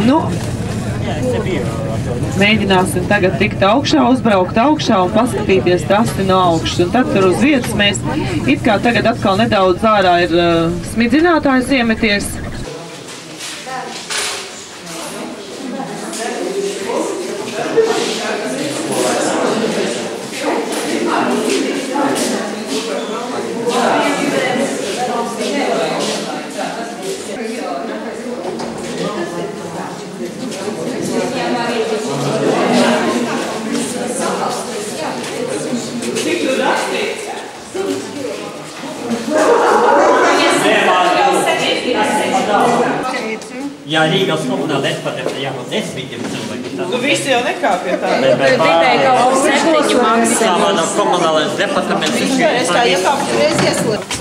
Nu, mēģināsim tagad tikt augšā, uzbraukt augšā un paskatīties trasti no augšas. Un tad tur uz vietas mēs it kā tagad atkal nedaudz ārā ir smidzinātājs iemeties. Jā, Rīgas komunāla ekspertiem jābūt 10 cilvēki. Nu visi jau nekāp pie tā. Tikai kaut 7 maksimums. Mana komunālais departaments. Es tā iekāpšu reiz ieslēgt.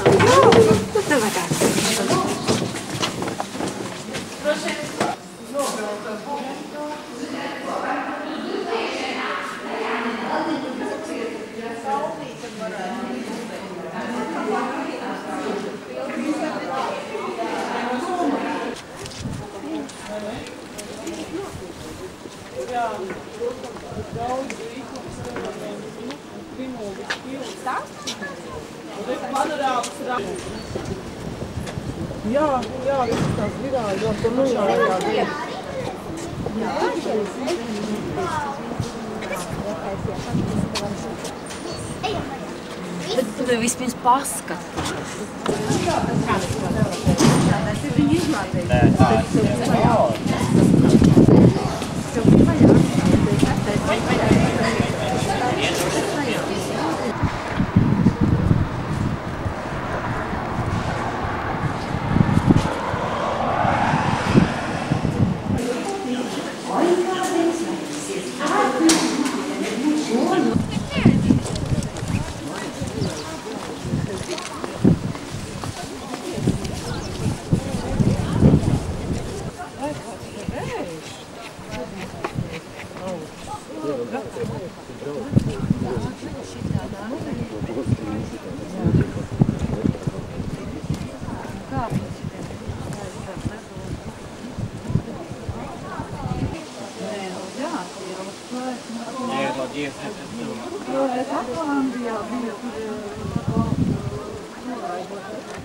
Jā, visas tās virāļi, jo tur nošāvējā. Bet tu vispirms paskati.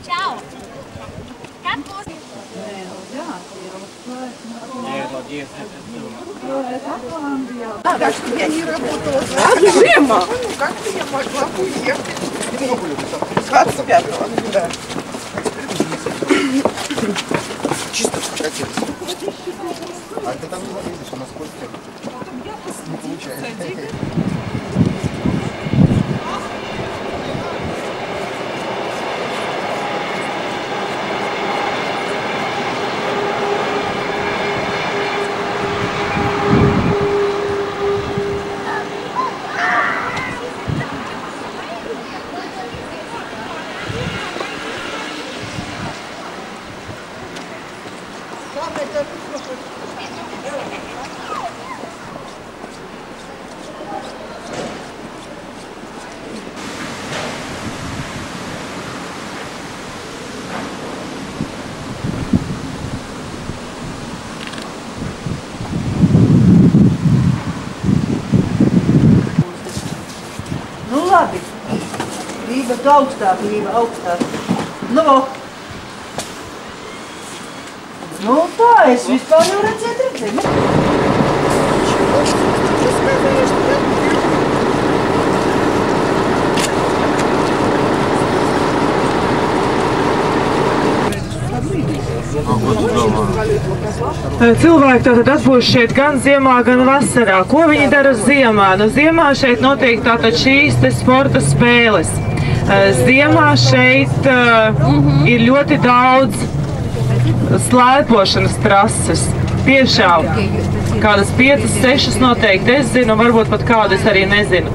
Čau! Kad būs? Я не работала. Зима! Как ты я могла уехать? 25-го, да. Чисто хотелось. А ты там не залезешь, у нас костя не получается. Nu labi. Lība augstāk, lība augstāk. Nu tā, es vispār jau redzēju. Cilvēki tātad atpūš šeit gan ziemā, gan vasarā. Ko viņi dara ziemā? Nu, ziemā šeit notiek tātad šīs te sporta spēles. Ziemā šeit ir ļoti daudz slēpošanas trases. Tiešām kādas 5-6 noteikti es zinu, varbūt pat kādu es arī nezinu.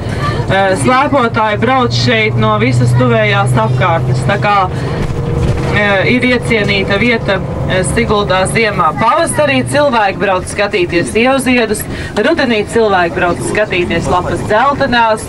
Slēpotāji brauc šeit no visas tuvējās apkārtnes. Tā kā ir iecienīta vieta Siguldā ziemā. Pavasarī cilvēki brauc skatīties ievziedus, rudenī cilvēki brauc skatīties lapas dzeltenās.